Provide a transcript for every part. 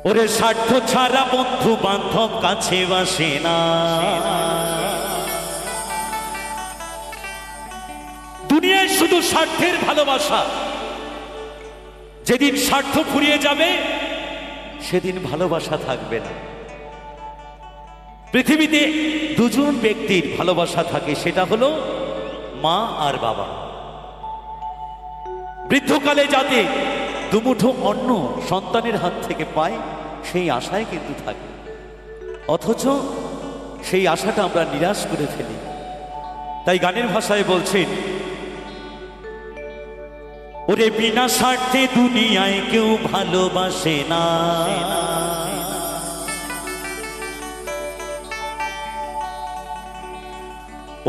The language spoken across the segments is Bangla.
ওরে স্বার্থ ছাড়া বন্ধু বান্ধব কাছে বাসে না। দুনিয়ায় শুধু স্বার্থের ভালোবাসা। যেদিন স্বার্থ ফুরিয়ে যাবে সেদিন ভালোবাসা থাকবে না। পৃথিবীতে দুজন ব্যক্তির ভালোবাসা থাকে, সেটা হলো মা আর বাবা। বৃদ্ধকালে যাতে দুমুঠো অন্ন সন্তানের হাত থেকে পায় সেই আশায় কিন্তু থাকে, অথচ সেই আশাটা আমরা নিরাশ করে ফেলি। তাই গানের ভাষায় বলছেন, ওরে বিনা স্বার্থে দুনিয়ায় কেউ ভালোবাসে না।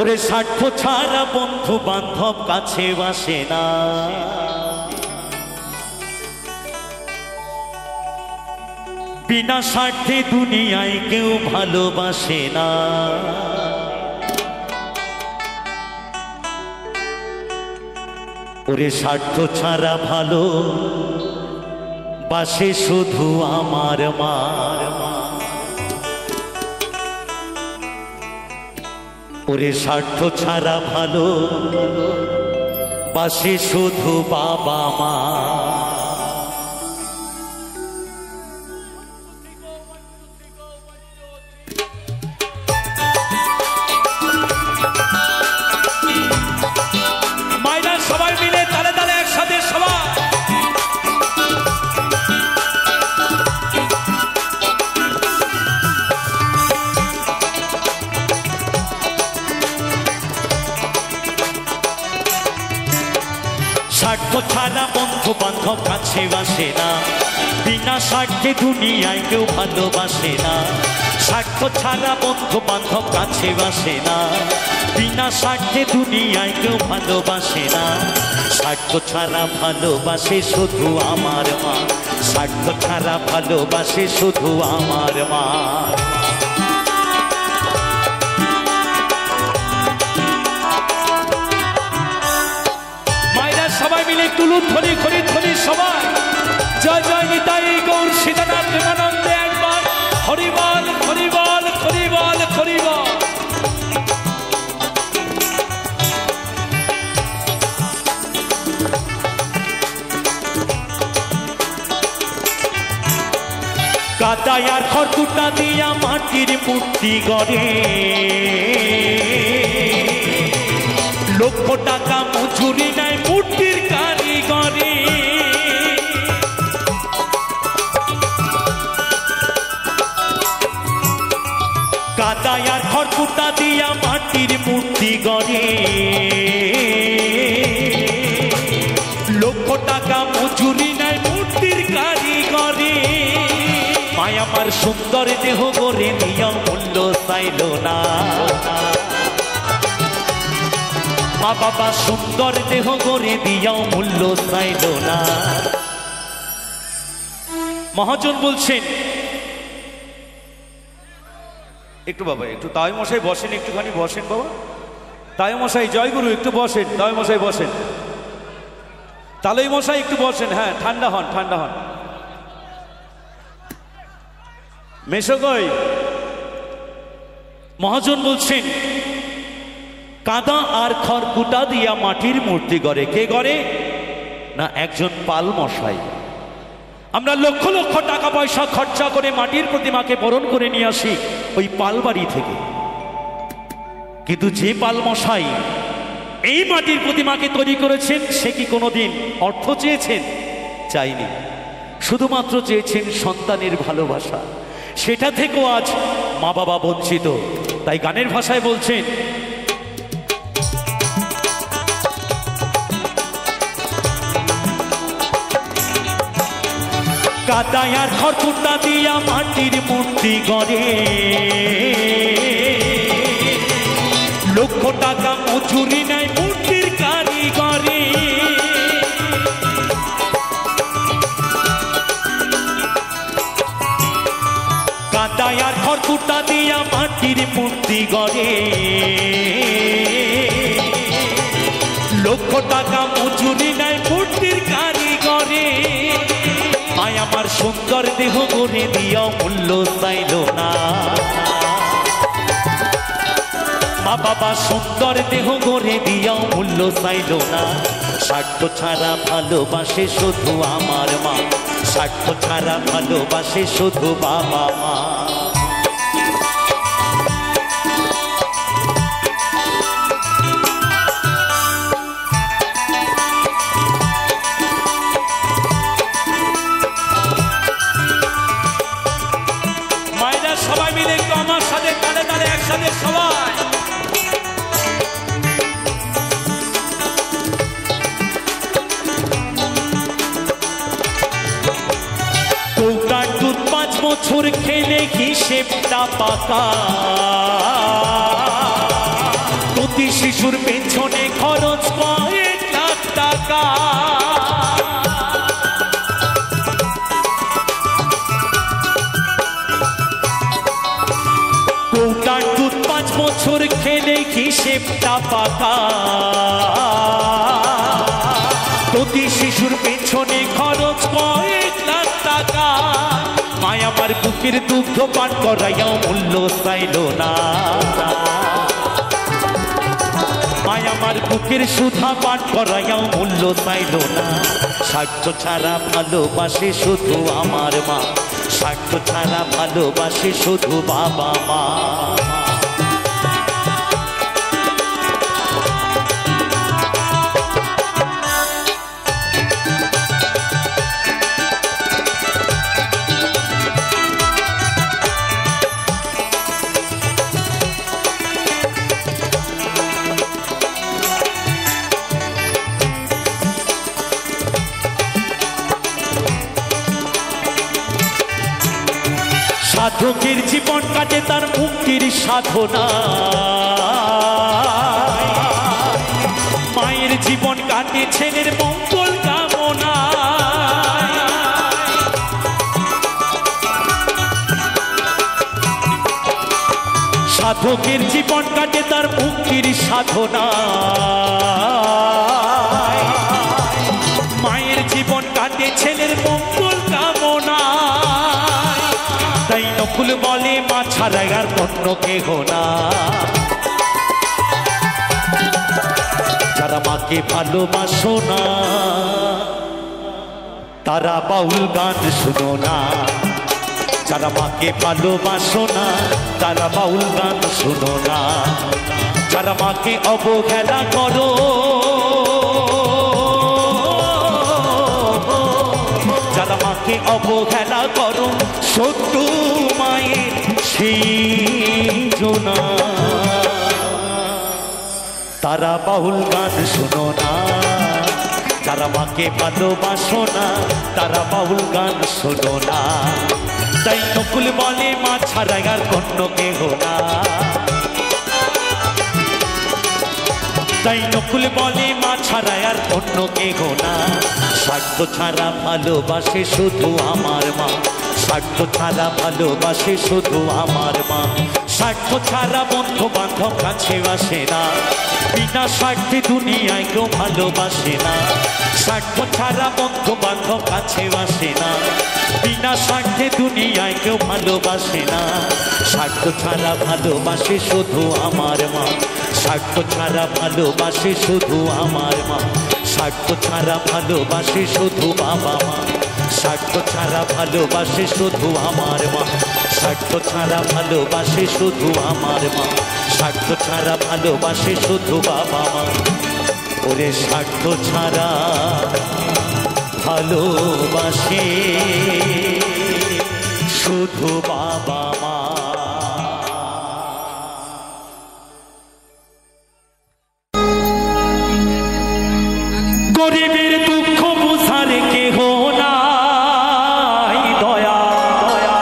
ওরে স্বার্থ ছাড়া বন্ধু বান্ধব কাছে বাসে না। বিনা স্বার্থে দুনিয়ায় কেউ ভালোবাসে না। ওরে স্বার্থ ছাড়া ভালো বাসে শুধু আমার মা। ওরে স্বার্থ ছাড়া ভালো বাসে শুধু বাবা মা। মায়েরা সবাই মিলে তালে তালে একসাথে সবাই। স্বার্থ ছাড়া বন্ধু বান্ধব কাছে বাসে না। বিনা স্বার্থে দুনিয়ায় কেউ ভালোবাসে না। স্বার্থ ছাড়া বন্ধু বান্ধব কাছে বাসে না। বিনা স্বার্থে দুনিয়ায় কেউ ভালোবাসে না। স্বার্থ ছাড়া ভালোবাসে শুধু আমার মা। স্বার্থ ছাড়া ভালোবাসে শুধু আমার মা। সবাই মিলে তুলুন ধ্বনি খরি ধ্বনি সবাই। জয় জয় নিতাই গৌর সীতানাথ প্রেমানন্দে একবার হরিবল হরিবল হরিবল হরিবল। কাদায় আর খড়কুটা দিয়া মাটির মূর্তি গড়ে। লক্ষ টাকা মজুরি নাই মূর্তির কারিগরে। কাদায় আর খড়কুটা দিয়া মাটির মূর্তি গড়ে। লক্ষ টাকা মজুরি নাই মূর্তির কারিগরে। মায়া আমার সুন্দর দেহ গড়ে নিয়া মূল্য চাইল না। মা বাবা সুন্দর দেহ গড়ে দিয়াও মূল্য চাইল না। মহাজন বলছেন, একটু বাবা একটু তাই মশাই বসেন, একটুখানি বসেন বাবা। তাই মশাই জয়গুরু একটু বসেন, তাই মশাই বসেন। তালই মশাই একটু বসেন। হ্যাঁ ঠান্ডা হন ঠান্ডা হন। মেশোগই মহাজন বলছেন, কাদা আর খড়কুটা দিয়া মাটির মূর্তি গড়ে। কে গড়ে না? একজন পাল মশাই। আমরা লক্ষ লক্ষ টাকা পয়সা খরচা করে মাটির প্রতিমাকে বরণ করে নিয়ে আসি ওই পালবাড়ি থেকে। কিন্তু যে পাল মশাই এই মাটির প্রতিমাকে তৈরি করেছেন সে কি কোনোদিন অর্থ চেয়েছেন? চাইনি। শুধুমাত্র চেয়েছেন সন্তানের ভালোবাসা। সেটা থেকেও আজ মা বাবা বঞ্চিত। তাই গানের ভাষায় বলছেন, কাদায় আর খড়কুটা দিয়া মাটির মূর্তি গড়ে। লক্ষ টাকা মজুরি নাই মূর্তির কারিগরে। কাদায় আর খড়কুটা দিয়া মাটির মূর্তি গড়ে। লক্ষ টাকা মজুরি নাই মূর্তির কারিগরে। মায় আমার সুন্দর দেহ গড়ে দিয়া মূল্য চাইল না। মা বাবা সুন্দর দেহ গড়ে দিয়া মূল্য চাইল না। স্বার্থ ছাড়া ভালোবাসে শুধু আমার মা, স্বার্থ ছাড়া ভালোবাসে শুধু বাবা মা। মায়েরা সবাই মিলে একটু আমার সাথে তালে তালে একসাথে সবাই। কৌটার দুধ 5 বছর খেলে হিসেবটা পাকা, প্রতি শিশুর পেছনে খরচ কয়েক লাখ টাকা। কৌটার দুধ 5 বছর খেলে হিসেবটা পাকা, প্রতি শিশুর পেছনে খরচ কয়েক লাখ টাকা। মায় আমার বুকের দুগ্ধ পান করাইয়াও মূল্য চাইল না। মায় আমার বুকের সুধা পান করাইয়াও মূল্য চাইল না। স্বার্থ ছাড়া ভালোবাসে শুধু আমার মা, স্বার্থ ছাড়া ভালোবাসে শুধু বাবা মা। সাধকের জীবন কাটে তার মুক্তির সাধনা, মায়ের জীবন কাটে ছেলের মঙ্গল কামনা। সাধকের জীবন কাটে তার মুক্তির সাধনা, মায়ের জীবন কাটে ছেলের মঙ্গল কামনা। তাই নকুল বলে মা ছাড়া আর অন্য কেহ না। যারা মাকে ভালোবাসো না তারা বাউল গান শুনো না। যারা মাকে ভালোবাসো না তারা বাউল গান শুনো না। যারা মাকে অবহেলা করো, যারা মাকে অবহেলা করো, সত্য মায়ের সেই জোনা, তারা বাউল গান শুনো না। যারা মাকে ভালোবাসো না তারা বাউল গান শোনো না। তাই নকুল বলে মা ছাড়া আর অন্য কেহ না। তাই নকুল বলে মা ছাড়া আর অন্য কেহ না। স্বার্থ ছাড়া ভালোবাসে শুধু আমার মা, স্বার্থ ছাড়া ভালোবাসে শুধু আমার মা। স্বার্থ ছাড়া বন্ধু বান্ধব কাছে আসে না, বিনা স্বার্থে দুনিয়ায় কেউ ভালোবাসে না। স্বার্থ ছাড়া বন্ধু বান্ধব কাছে আসে না, বিনা স্বার্থে দুনিয়ায় কেউ ভালোবাসে না। স্বার্থ ছাড়া ভালোবাসে শুধু আমার মা, স্বার্থ ছাড়া ভালোবাসে শুধু আমার মা। স্বার্থ ছাড়া ভালোবাসে শুধু বাবা মা, স্বার্থ ছাড়া ভালোবাসে শুধু আমার মা। স্বার্থ ছাড়া ভালোবাসে শুধু আমার মা, স্বার্থ ছাড়া ভালোবাসে শুধু বাবা মা। ওরে স্বার্থ ছাড়া ভালোবাসে শুধু বাবা মা। গরিবের দুঃখ বুঝার কেহ নাই, দয়া দয়া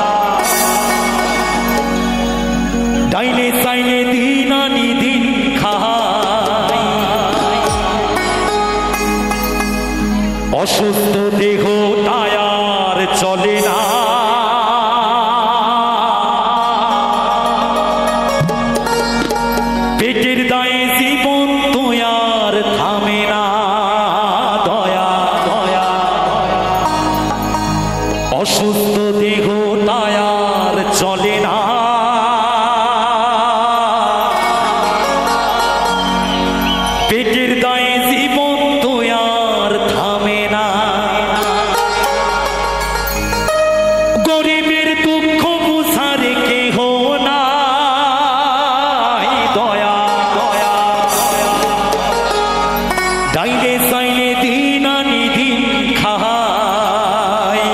ডাইলে চাইলে দিন আনি দিন খাই। অসুস্থ দেহ টায়ার চলে না, গরিবের দুঃখ বুঝার কেহ নাই, দয়া দয়া ডাইলে চাইলে দিন আনি দিন খায়।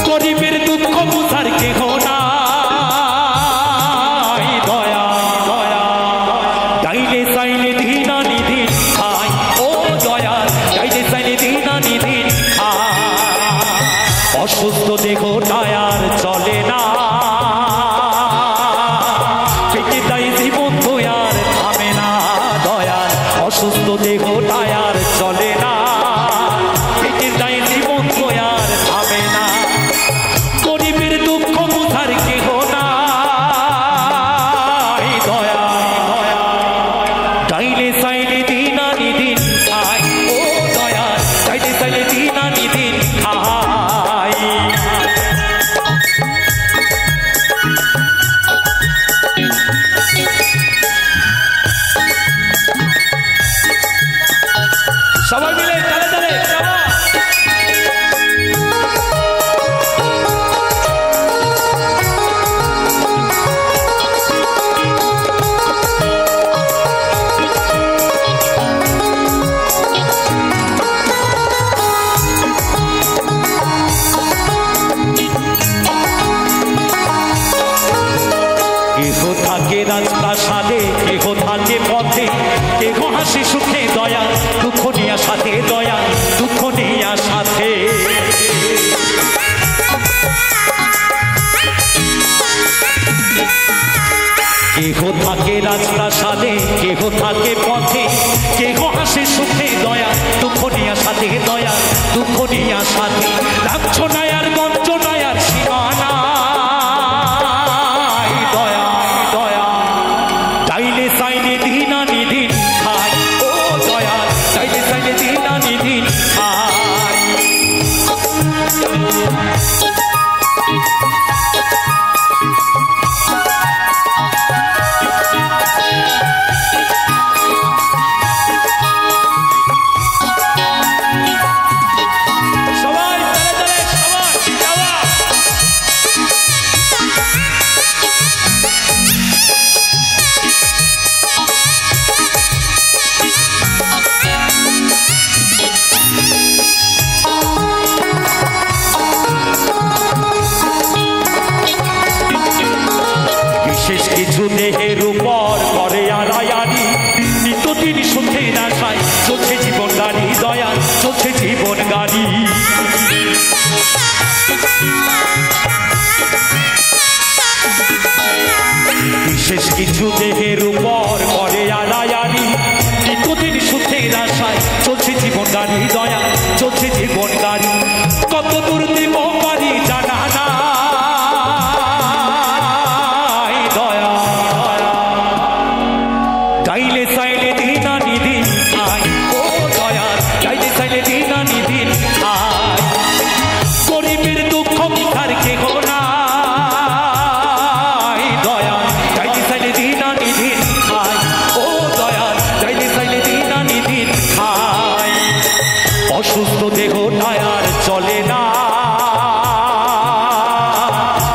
গরিবের দুঃখ বুঝার কেহ নাই, দয়া দয়া ডাইলে চাইলে দিন আনি দিন খায়। ও দয়া ডাইলে চাইলে দিন আনি দিন খায়। অসুস্থ দেহ টায়ার চলে না, পেটে তাই জীবন তো আর থামে না, দয়া অসুস্থ দেহ টায়ার চলে না, পেটে তাই জীবন তো আর থামে না। গরিবের দুঃখ বুঝার কেহ নাই, দয়া দয়া ডাইলে চাইলে দিন আনি দিন খায়। ও দয়া ডাইলে চাইলে দিন আনি দিন খায়। সবাই মিলে তালে তালে কেহ থাকে রাজপ্রাসাদে, কেহ থাকে পথে, কেহ হাসি সুখে দয়া, দুঃখ নিয়া সাথে দয়া, দুঃখ নিয়া সাথে। কেহ থাকে রাজপ্রাসাদে, কেহ থাকে পথে, কেহ হাসি সুখে দয়া, দুঃখ নিয়া সাথে দয়া, দুঃখ নিয়া সাথে। লাঞ্ছনায় আর বঞ্চনায় আর সীমানা, ডাইলে চাইলে দিন আনি দিন খায়। ও দয়া ডাইলে চাইলে দিন আনি দিন খায়। সবাই তালে তালে সবাই যাওয়া। বিশেষ কিছু দেহের উপর করে আড়ায়ারি, নিত্যদিন সুখের আশায় চলছে জীবন গাড়ি, দয়া চলছে জীবন গাড়ি। বিশেষ কিছু দেহের উপর করে আড়ায়ারি, নিত্যদিন সুখের আশায় চলছে জীবন গাড়ি, দয়া চলছে জীবন গাড়ি। কত দূর দিব পারি জানা না, ডাইলে চাইলে দিন আনি দিন খায়। ও দয়া ডাইলে চাইলে দিন আনি দিন খায়। গরিবের দুঃখ বুঝার কেহ নাই, দয়া ডাইলে চাইলে দিন আনি দিন খায়। ও দয়া ডাইলে চাইলে দিন আনি দিন খায়। অসুস্থ দেহ টায়ার চলে না,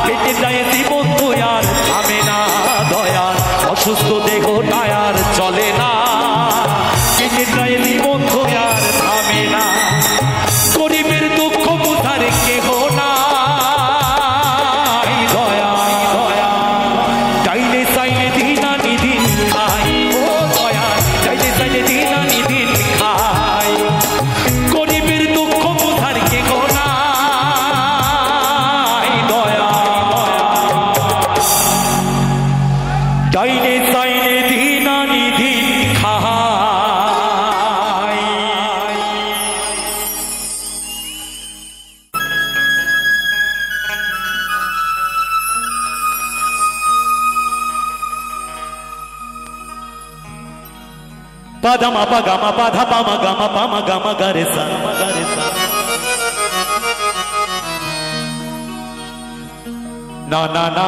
পেটে যায় জীবন তো আর থামে না, দয়া অসুস্থ দেহ টায়ার চলে না, পেটে যায় জীবন তো আর থামে না। গরিবের দুঃখ বুঝার কেহ নাই, দয়া দয়া ডাইলে চাইলে দিন আনি দিন খায়। ও দয়া ডাইলে চাইলে দিন আনি দিন খায়। গরিবের দুঃখ বুঝার কেহ নাই, দয়া ডাইলে চাইলে দিন আনি দিন খায়। পাদা মা পা গা মা পা ধা পা মা গা মা গা রে সা না না না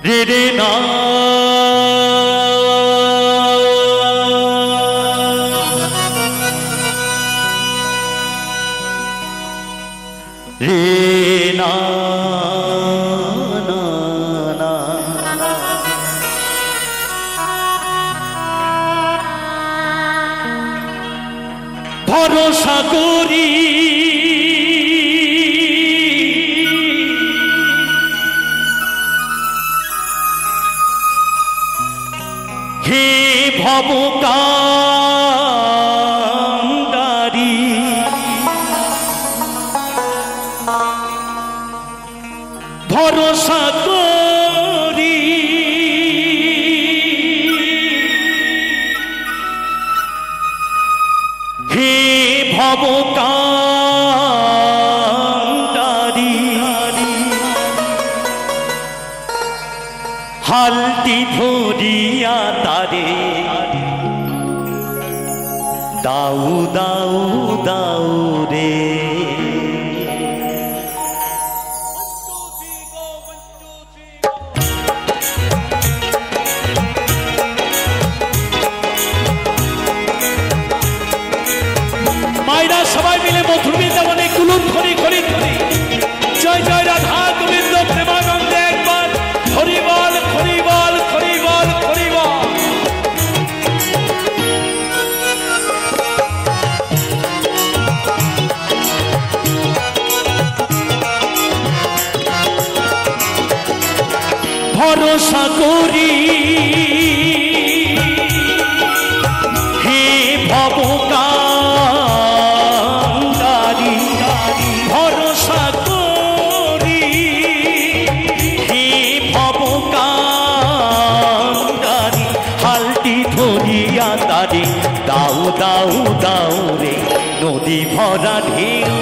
রে রে না রে না ভরসা করি হে ভবকান্ডারি ভরসা করি হে ভবকান্ডারি হালটি ধরিয়া তারে দাউ দাউ দাউ রে মায়েরা সবাই মিলে মধুর বৃন্দাবনে কুলুপ খরি খরি খরি জয় জয় রাধা গোবিন্দ প্রেমানন্দে একবার হরি বল হরি বল হরি বল হরি বল। ভরসা করি হে ভবকান্ডারি ভরসা করি হে ভবকান্ডারি হালটি ধরিয়া তারে দাউ দাউ দাউ রে নদী ভরা ঢেউ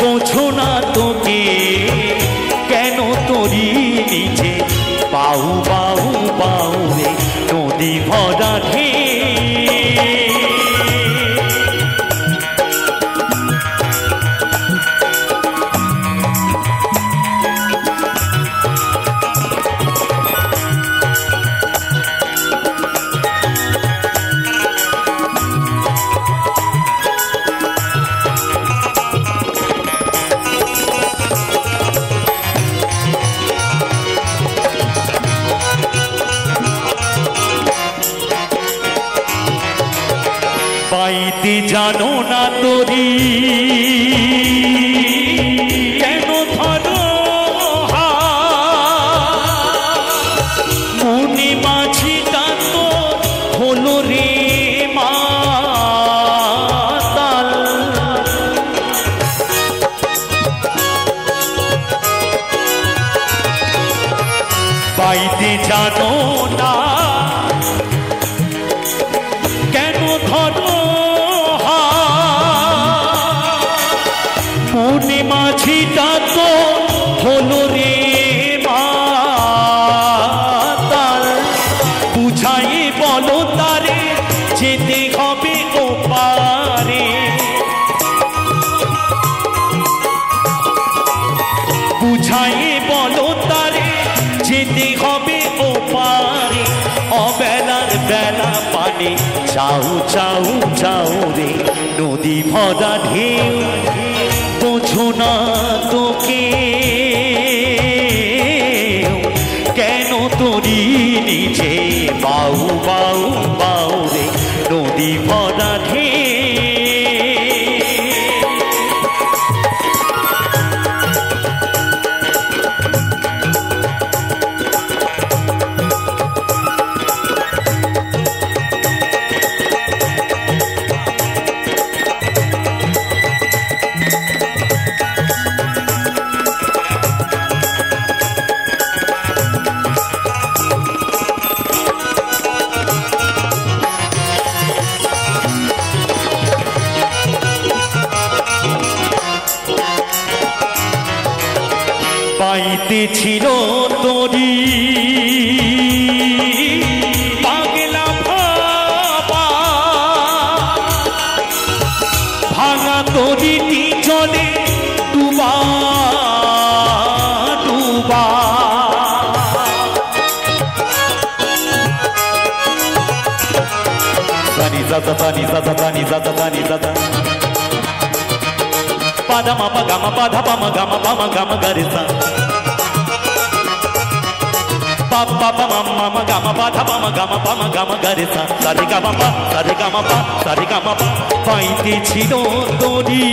বোঝো না তোকে কেন তোরি নিচে বাউ বাউ বাউ রে নদী ভরা ঢেউ পাইতে জানো না তোরি কেন ধরো মনে মাঝিটা তো হলো রে মাতাল পাইতে জানো না কেন ধরো মনে মাঝিটা তো হলো রে মাতাল বুঝাই বলো তারে যেতে হবে ওপারে বুঝাই বলো তারে যেতে হবে ওপারে অবেলার বেলা পানে চাউ চাউ চাউ রে নদী ভরা ঢেউ বোঝো না তোকে কেন তোরি নিচে বাউ বাউ বাউ রে নদী ভরা ঢেউ পাইতে ছিল তরি পাগলা ভাবা ভাঙা তরিটি জলে ডুবা ডুবা দানি দাদা দানি দাদা দানি দাদা দানি দাদা pada ma pa ga ma pa dha pa ma ga ma ga re sa pa pa pa ma ga ma pa dha pa ma ga re sa sa re ga ma pa sa re ga ma pa sa re ga ma pa paite chilo tori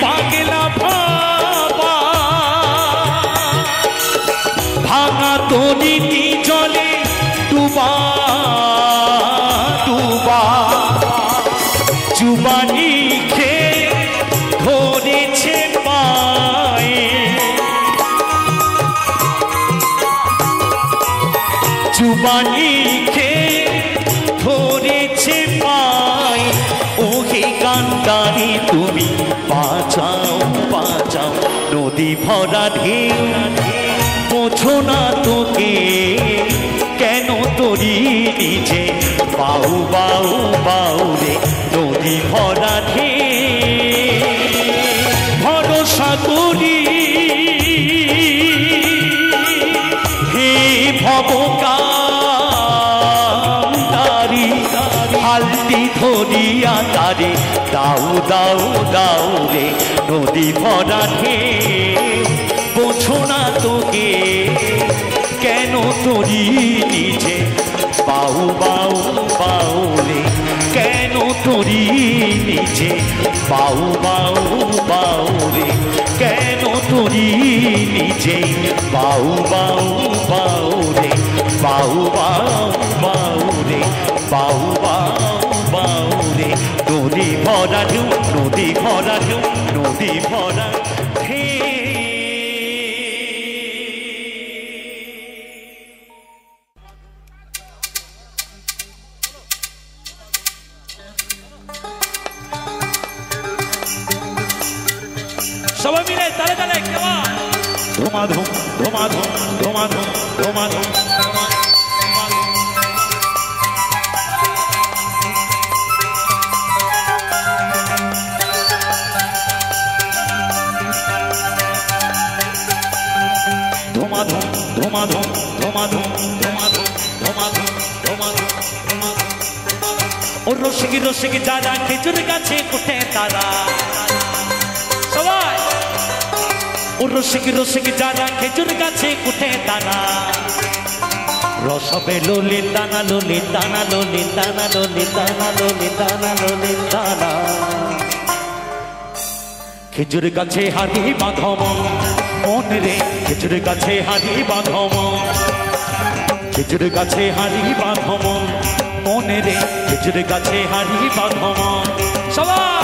pagela bhaba bhanga tori ti jole duba duba जुबानी खे धरेছে পায়ে जुबानी खे ধরেছে পায়ে ওহে কান্দারি তুমি বাঁচাও বাঁচাও নদী ভরা ঢেউ বোঝো না তোকে কেন তোরি নিজে বাউ বাউ বাউ রে নদী ভরা ভরসা করি হে ভবকারি হালটি ধরিয়া তারে দাও দাও দাও রে নদী ভরা বোঝো না তোকে কেন তোরি নিজে বাউ বাউ বাউ রে কেন তোরি নিজে বাউ বাউ বাউ রে কেন তোরি নিজে বাউ বাউ বাউ রে বাউ বাউ বাউ রে বাউ বাউ বাউ রে নদী ভরা ঢেউ নদী ভরা ঢেউ নদী ভরা সবাই মিলে তালে তালে কেমন ধুমাধুম ধুমাধুম ধুমাধুম ধুমাধুম ধুমাধুম ধুমাধুম ধুমাধুম ধুমাধুম ধুমাধুম ধুমাধুম ও রসিকি রসিকি যারা খেজুর গাছে উঠে তারা সবাই ও রসিক রসিক যারা খেজুর গাছে উঠে তারা রসবে লোলে দানা লোলে দানা লোলে দানা লোলে দানা লোলে দানা লোলে দানা খেজুর গাছে হারি বাঁধম মন রে খেজুর গাছে হারি বাঁধম খেজুর গাছে হারি বাঁধম মন রে খেজুর গাছে হারি বাঁধম সবাই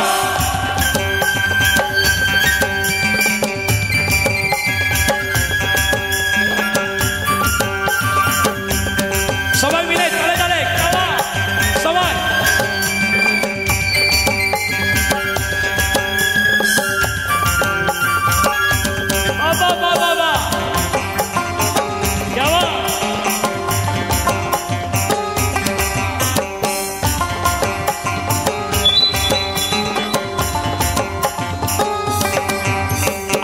সবাই মিলে তালে তালে সবাই বাবা বাবা বাবা যাওয়া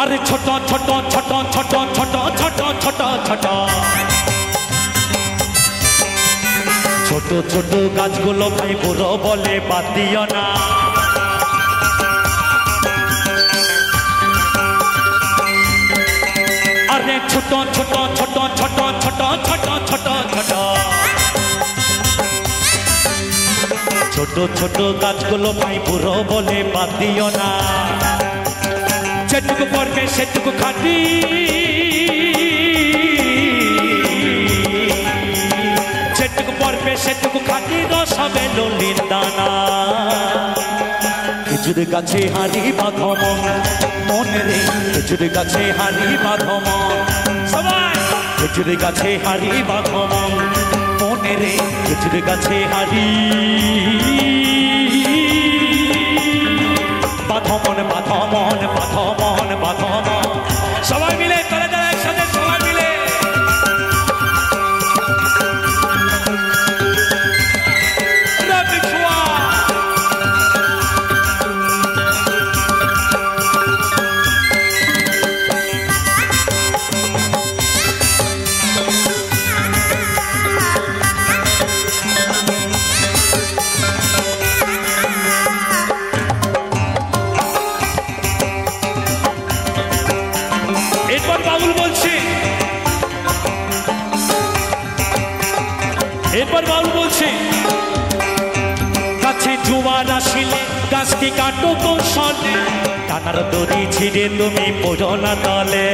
আরে ছোট ছোট ছোট ছোট ছোট ছোট ছোট ছোট ছোট ছোট গাছগুলো ভাই বুড়ো বলে বাদ দিও না আরে ছোট ছোট ছোট ছোট ছোট ছোট ছোট ছোট ছোট ছোট গাছগুলো ভাই বুড়ো বলে বাদ দিও না যেটুকু পড়বে সেটুকু খাটি যেটুকু পড়বে সেটুকু খাটি রস হবে ললির দানা খেজুর গাছে হারি বাঁধম মন রে খেজুর গাছে হারি বাঁধম সবাই খেজুর গাছে হারি বাঁধম মন রে খেজুর গাছে হারি বাঁধমন বাঁধমন বাঁধমন বাঁধমন কাছে জোয়ার আসিলে গাছটি কাটো কৌশলে, টানার দড়ি ছিঁড়ে তুমি পড়ো না তলে।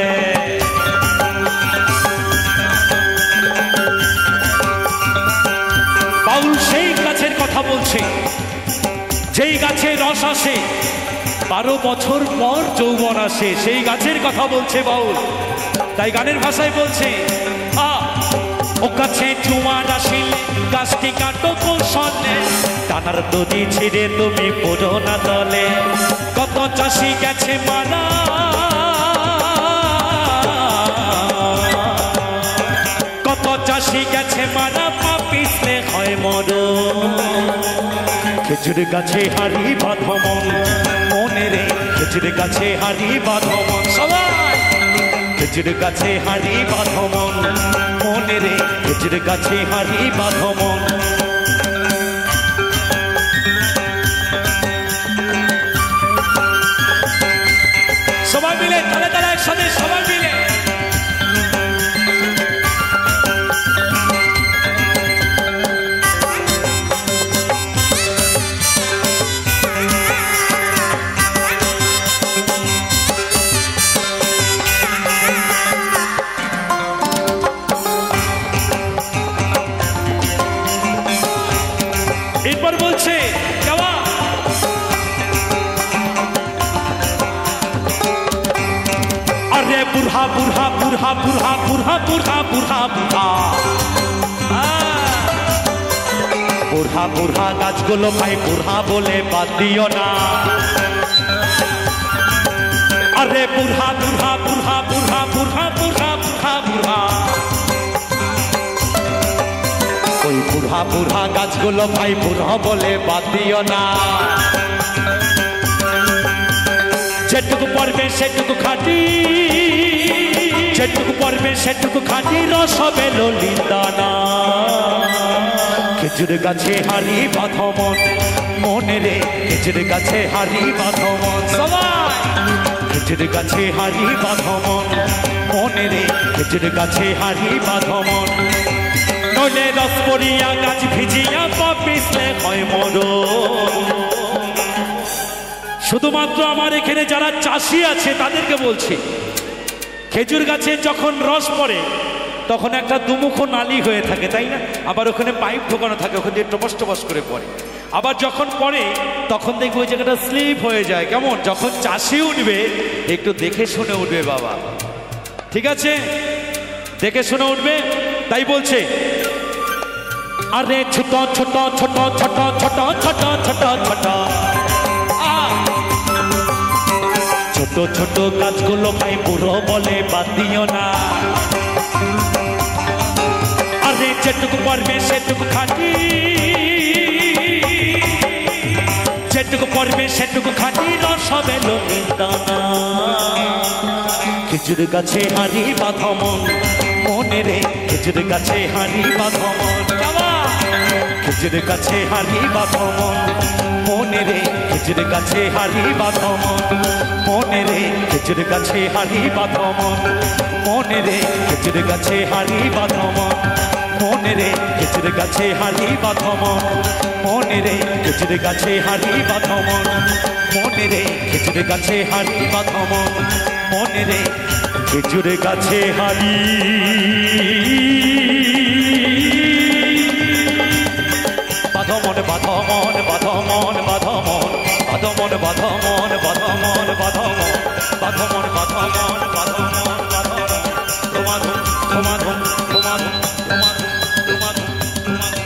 বাউল সেই গাছের কথা বলছে যেই গাছে রস আসে 12 বছর পর যৌবন আসে, সেই গাছের কথা বলছে বাউল। তাই গানের ভাষায় বলছে ও গাছে জোয়ার আসিলে গাছটি কাটো কৌশলে, টানার দড়ি ছিঁড়ে তুমি পড়ো না তলে। কত চাষি গেছে মারা, কত চাষি গেছে মারা, পা পিছলে হয় মরণ। খেজুর গাছে হারি বাঁধো মন, মনে রে খেজুর গাছে হারি বাঁধো মন। সবাই খেজুর গাছে হারি বাঁধো মন, মনে রে খেজুর গাছে হারি বাঁধো মন। সবাই মিলে তালে তালে একসাথে সবাই মিলে এরপর বলছে আরে বুড়া বুড়া বুড়া বুড়া বুড়া বুড়া বুড়া বুড়া বুড়া বুড়া গাছগুলো ভাই বুড়া বলে বাদ দিও না। আরে বুড়া বুড়া বুড়া বুড়া বুড়া বুড়া বুড়া বুড়া ওই বুড়া বুড়া গাছগুলো ভাই বুড়া বলে বাদ দিও না। যেটুকু পড়বে সেটুকু খাটি, যেটুকু পড়বে সেটুকু খাটি, রস হবে ললিতানা। খেজুর গাছে হারি বাঁধো মন, মনে রে খেজুর গাছে হারি বাঁধো মন। সবাই খেজুর গাছে হারি বাঁধো মন, মনে রে খেজুর গাছে হারি বাঁধো মন। নইলে রস পড়িয়া গাছ ভিজিয়া পা পিছলে হয় মরণ। শুধুমাত্র আমার এখানে যারা চাষি আছে তাদেরকে বলছি, খেজুর গাছে যখন রস পড়ে তখন একটা দুমুখ নালি হয়ে থাকে, তাই না? আবার ওখানে পাইপ ঢোকানো থাকে, ওখান দিয়ে টপস টপস করে পড়ে। আবার যখন পড়ে তখন দেখবে ওই জায়গাটা স্লিপ হয়ে যায়। কেমন? যখন চাষি উঠবে একটু দেখে শুনে উঠবে বাবা, ঠিক আছে? দেখে শুনে উঠবে। তাই বলছে আরে ছোট ছোট ছোট ছোট ছোট ছোট ছোট ছোট ছোট ছোট গাছগুলো ভাই বুড়ো বলে বাদ দিও না। আরে যেটুকু পড়বে সেটুকু খাটি, যেটুকু পড়বে সেটুকু খাটি, রস হবে ললিতানা। খেজুর গাছে হারি বাঁধো মন, মনে রে খেজুর গাছে হারি বাঁধো মন। খেজুর গাছে হারি বাঁধো মন, মনে রে খেজুর গাছে হারি বাঁধো মন। মনে রে খেজুর গাছে হারি বাঁধো মন, মনে রে খেজুর গাছে হারি বাঁধো মন। মনে রে খেজুর গাছে হারি বাঁধো মন, মনে রে খেজুর গাছে হারি বাঁধো মন। মনে রে খেজুর গাছে হারি বাঁধো মন, মনে রে খেজুর গাছে হারি বাঁধো মন, বাঁধো মন, বাঁধো মন, বাঁধো মন, বাঁধো মন, বাঁধো মন, বাঁধো মন, বাঁধো মন, বাঁধো মন, বাঁধো মন, বাঁধো মন, বাঁধো মন। তোমাধুম তোমাধুম তোমাধুম তোমাধুম তোমাধুম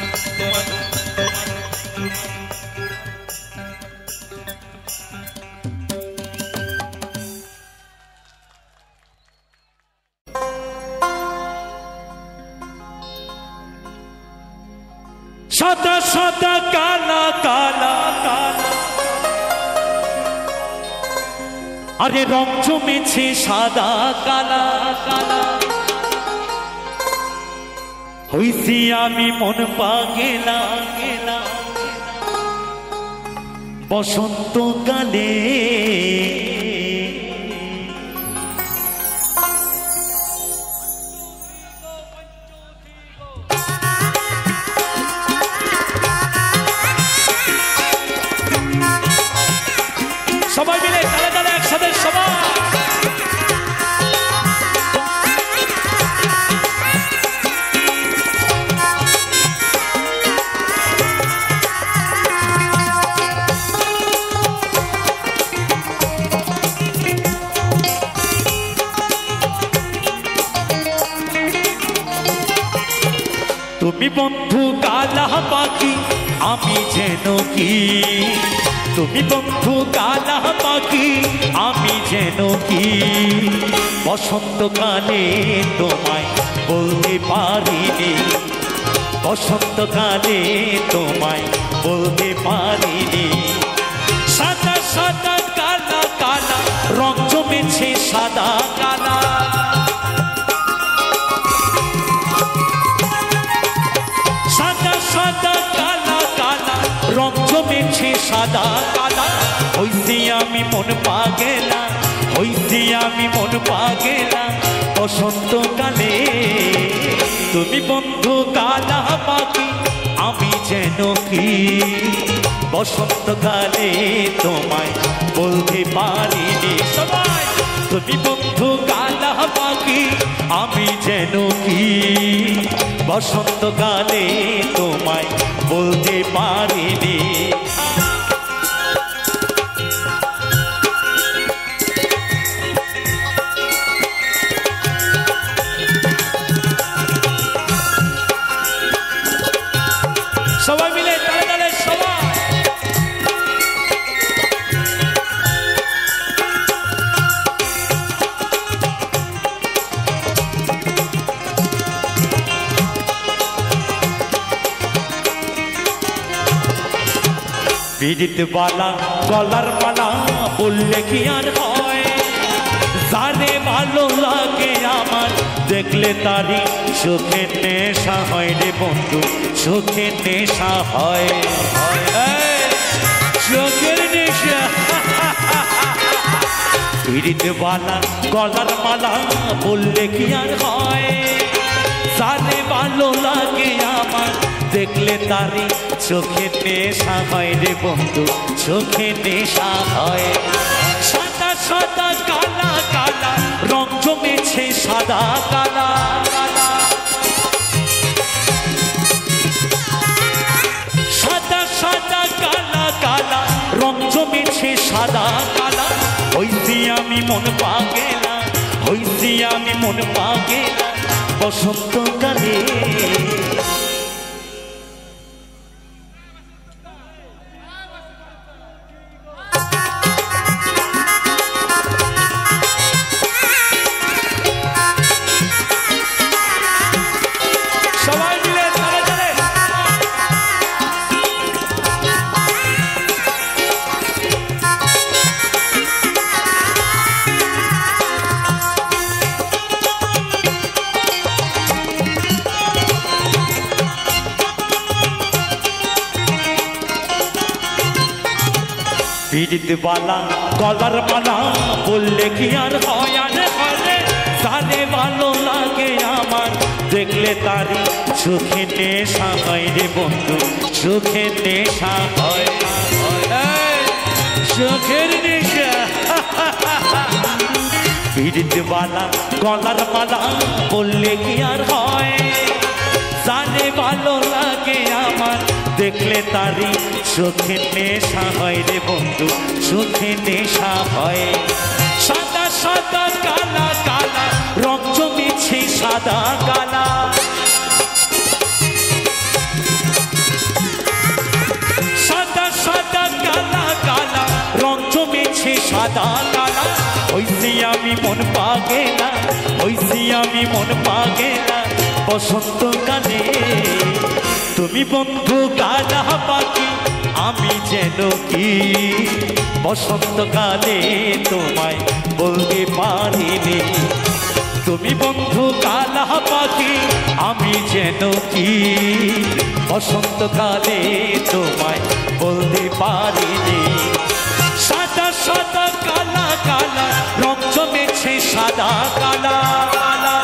তোমাধুম সাদা সাদা কালা কালা কালা, আরে রং জমেছে সাদা কালা কালা। হইছি আমি মন পাগেলা গেলা বসন্তকালে। তুমি বন্ধু কালা পাখি আমি যেন কি, তুমি বন্ধু কালা পাখি আমি যেন কি, বসন্তকালে তোমায় বলতে পারিনি, বসন্তকালে তোমায় বলতে পারিনি। সাদা সাদা কালা কালা রং জমেছে সাদা কালা, সাদা সাদা কালা কালা রং জমেছে সাদা কালা। হইতে আমি মন পাগেলা, হইতে আমি মন পাগেলা বসন্তকালে। তুমি বন্ধু কালা পাখি আমি যেন কি, বসন্তকালে তোমায় বলতে পারিনি। সবাই তুমি বন্ধু কালা পাখি আমি যেন কি, বসন্তকালে তোমায় বলতে পারিনি। সবাই মিলে তালে তালে সবাই। পীড়িত বালা গলার মালা বললে কি আর হয়, জানে ভালো লাগে আমার দেখলে তারি চোখে নেশা হয় রে বন্ধু, চোখে নেশা হয়, চোখের নেশা। পীড়িত বালা গলার মালা বললে কি আর হয়, জানে ভালো লাগে আমার দেখলে তারি চোখে নেশা হয় রে বন্ধু, চোখে নেশা হয়। সাদা সাদা কালা কালা রং জমেছে সাদা কালা কালা, সাদা সাদা কালা কালা রং জমেছে সাদা কালা। হইতে আমি মন পাগেলা, হইতে আমি মন পাগেলা বসন্তকালে। পীড়িত বালা গলার মালা বললে কি আর হয়, আরে হয় জানে ভালো লাগে আমার দেখলে তারি চোখে নেশা হয় রে বন্ধু, চোখে নেশা হয়, চোখের নেশা। পীড়িত বালা গলার মালা বললে কি আর হয়, জানে ভালো লাগে আমার দেখলে তারি চোখে নেশা হয় রে বন্ধু, চোখে নেশা হয়। সাদা সাদা কালা কালা রং জমেছে সাদা কালা, সাদা সাদা কালা কালা রং জমেছে সাদা কালা। হইতে আমি মন পাগেলা, হইতে আমি মন পাগেলা বসন্তকালে। তুমি বন্ধু কালা পাখি আমি যেন কি, বসন্তকালে তোমায় বলতে পারিনি। তুমি বন্ধু কালা পাখি আমি যেন কি, বসন্তকালে তোমায় বলতে পারিনি। সাদা সাদা কালা কালা রং জমেছে সাদা কালা কালা,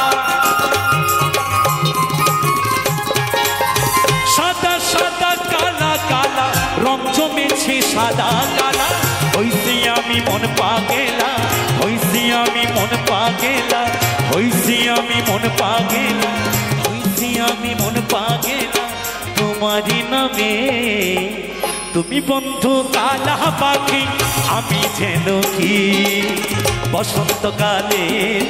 সাদা সাদা কালা কালা রং জমেছে সাদা কালা। হইতে আমি মন পাগেলা, হইতে আমি মন পাগেলা, হইতে আমি মন পাগেলা, হইতে আমি মন পাগেলা তোমারি নামে। তুমি বন্ধু কালা পাখি আমি যেন কি, বসন্তকালে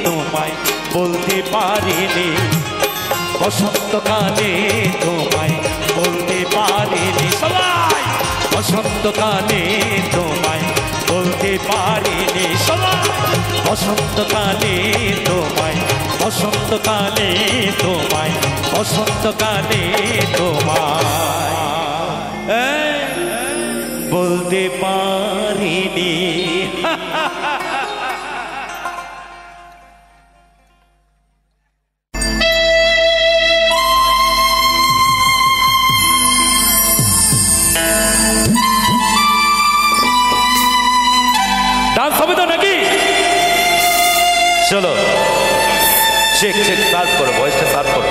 তোমায় বলতে পারিনি, বসন্তকালে তোমায় বলতে পারিনি সবাই, বসন্তকালে তোমায় বলতে পারিনি সবাই, বসন্তকালে তোমায়, বসন্তকালে তোমায়, বসন্তকালে তোমায় বলতে পারিনি। ডান্স হবে তো নাকি? চলো চেক চেক সার্চ করো, ভয়েসটা সার্চ করো।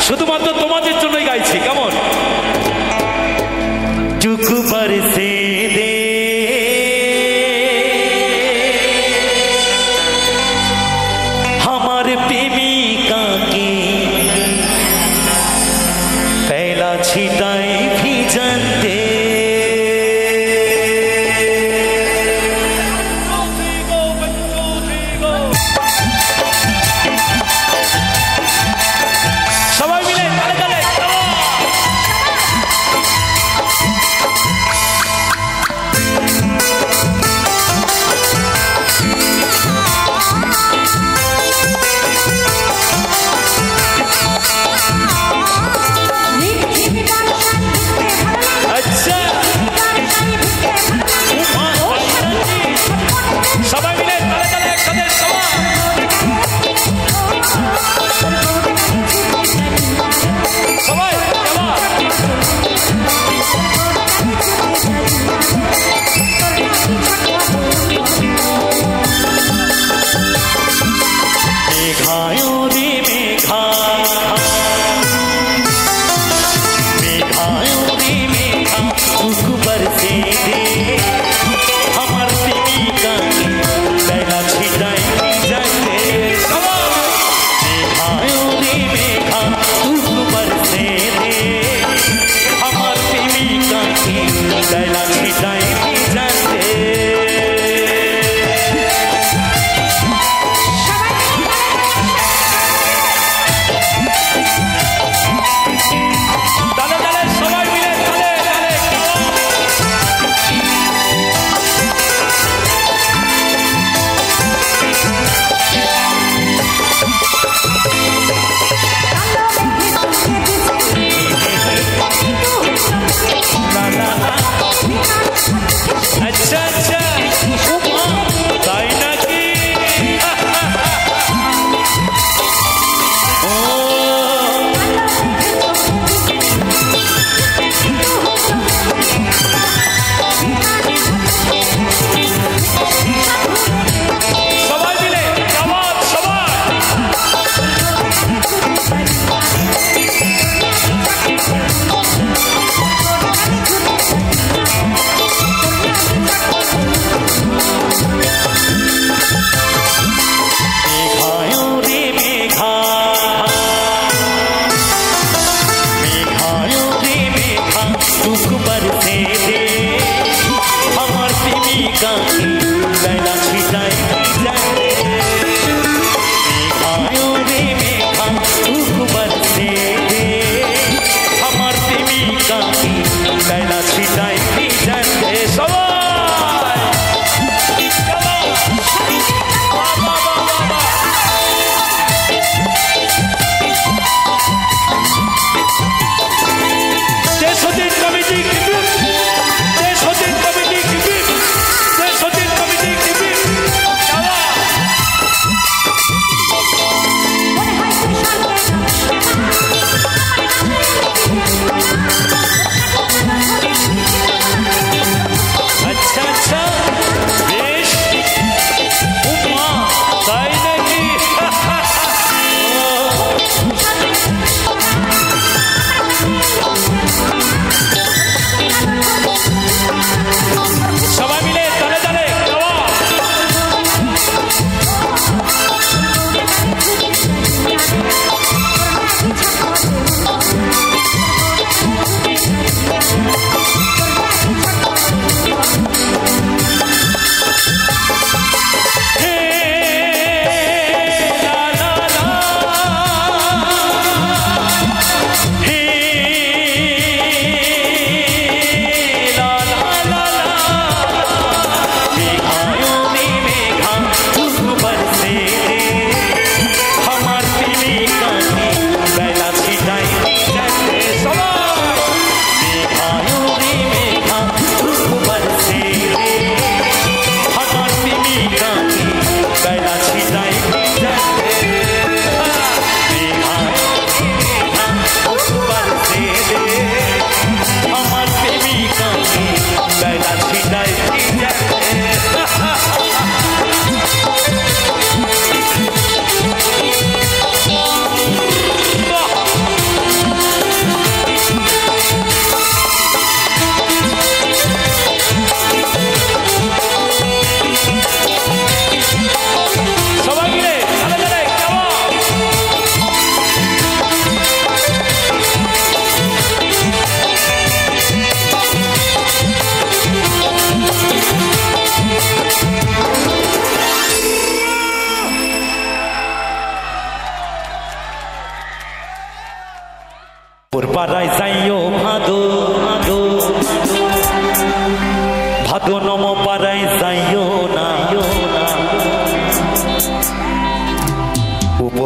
শুধুমাত্র তোমাদের জন্যই গাইছি, কেমন?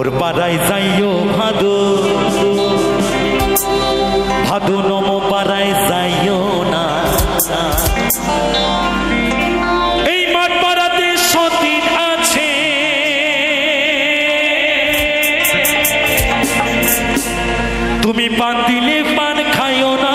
উপর পাড়ায় যাইও ভাদু ভাদু নম পাড়ায় যাইও না এই মাঠ পাড়াতে সতীন আছে তুমি পান দিলে পান খাইও না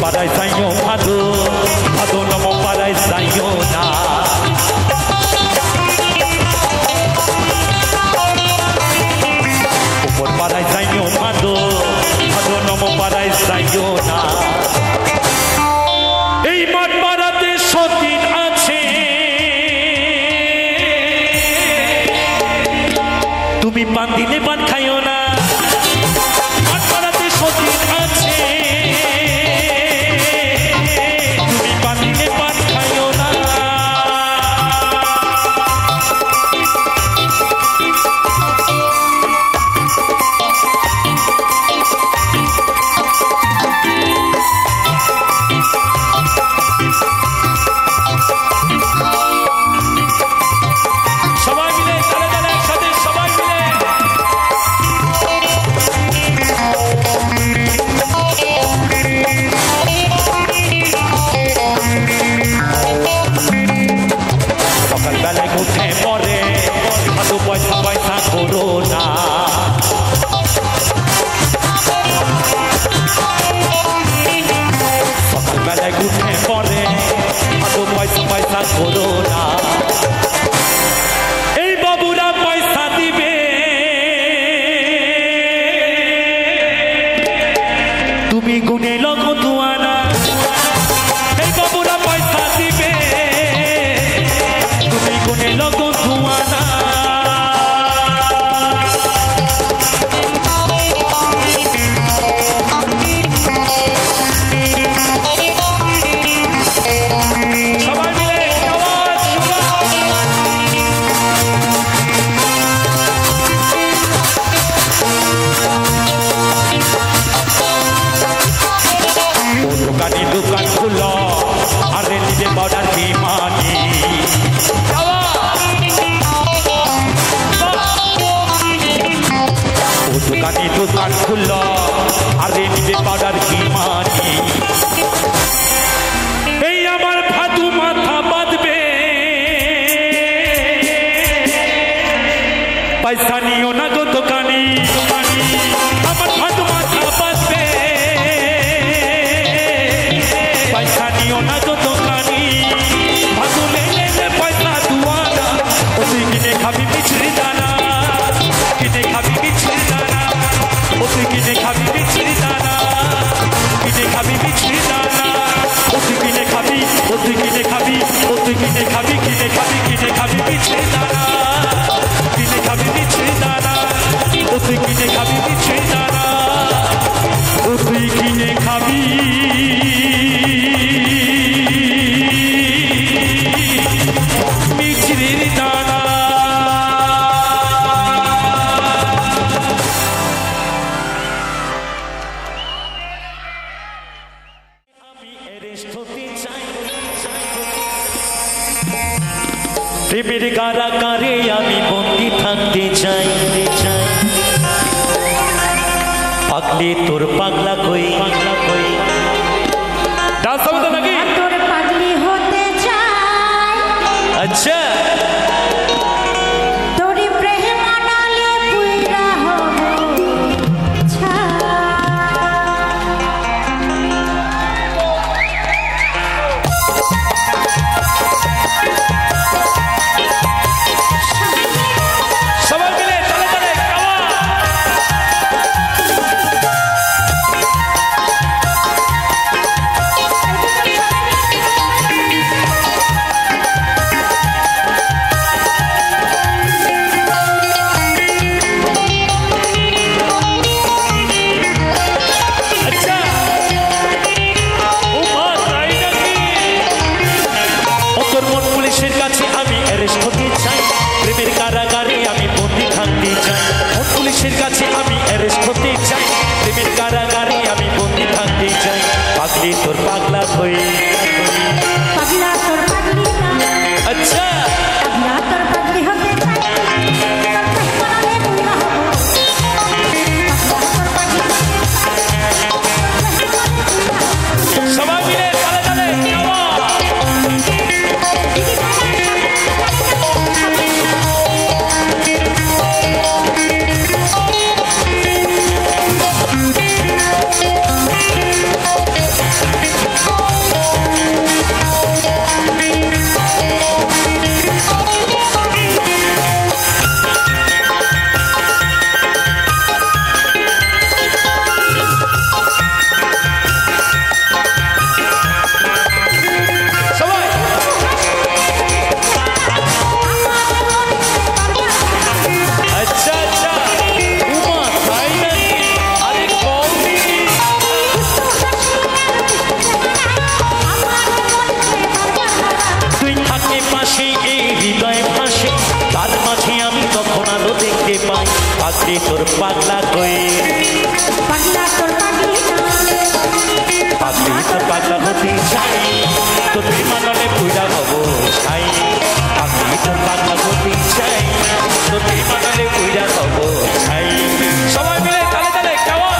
পাড়ায় যাইও ভাদু ভাদু নম পাড়ায় যাইও না উপর পাড়ায় যাইও ভাদু ভাদু নম পাড়ায় যাইও না এই মাঠ পাড়াতে সতীন আছে তুমি পান দিলে পান খাইও না মাঠ পাড়াতে সতীন আছে এই বাবুরা পয়সা দিবে তুমি গুনে লগ দুয়ানা এই বাবুরা পয়সা দিবে তুমি গুনে লগ দুয়ানা দোকান খুলো আরে নিজে বর্ডার কি মানি ও দোকানে দোকান খুলো আরে নিজে বর্ডার কি মানি এই আমার ভাদু মাথা বাঁধবে পয়সা নিও না গো দোকানি আমার ভাদু মাথা বাঁধবে পয়সা নিও না গো দোকানি ভাদু লেলে পয়সা দুয়ানা ও তুই কিনে খাবি মিছরি দানা কিনে খাবি মিছরি দানা ও তুই কিনে খাবি মিছরি দানা কিনে খাবি মিছরি দানা ও তুই কিনে খাবি ও তুই কিনে খাবি ও তুই কিনে খাবি কিনে খাবি মিছরি দানা কিনে খাবি মিছরি দানা ও তুই কিনে খাবি মিছরি দানা পাগলি তোর পাগলা কই ডান্স হবে তো নাকি তোর পাগলি হতে চাই আচ্ছা তোরি প্রেম ডালে পুইরা হব সবাই মিলে তালে তালে পুলিশের কাছে আমি অ্যারেস্ট হতে চাই প্রেমের কারাগারে আমি বন্দি থাকতে চাই পুলিশের কাছে আমি অ্যারেস্ট হতে চাই প্রেমের কারাগারে আমি বন্দি থাকতে চাই পাগলি তোর পাগলা হয়ে পাগলা তোর পাগলি না আচ্ছা পাগলা তোর পাগলি হতে চাই সবাই মিলে তালে তালে পাগলি তোর পাগলা কই পাগলা তোর পাগলি পাগলি তোর পাগলা হতে চাই তোর বিমানলে পুইরা হব ছাই পাগলি তোর পাগলা হতে চাই তোর বিমানলে পুইরা হব ছাই সবাই মিলে তালে তালে কেমন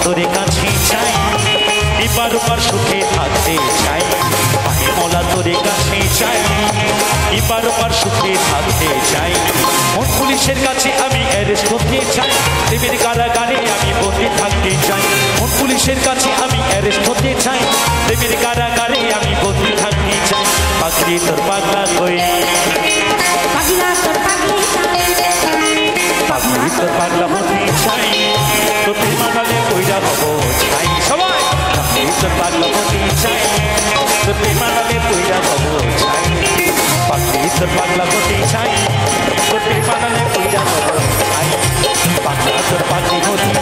তোরে কাছে চাই এবার ওপার সুখে থাকতে চাই আমি মোলা তোরে কাছে চাই এবার ওপার সুখে থাকতে চাই মন পুলিশের কাছে আমি অ্যারেস্ট হতে চাই প্রেমের কারাগারে আমি বন্দি থাকতে চাই মন পুলিশের কাছে আমি অ্যারেস্ট হতে চাই প্রেমের কারাগারে আমি বন্দি থাকতে চাই পাগলি তোর পাগলা কই পাগলা তোর পাগলি পাগলি তোর পাগলা হতে চাই তোর বিমানলে পুইরা হব ছাই সবাই পাগলি তোর পাগলা হতে চাই তোর বিমানলে পুইরা হব ছাই পাগলি তোর পাগলা হতে চাই তোর বিমানলে পুইরা হব ছাই পাগলা তোর পাগলি হতে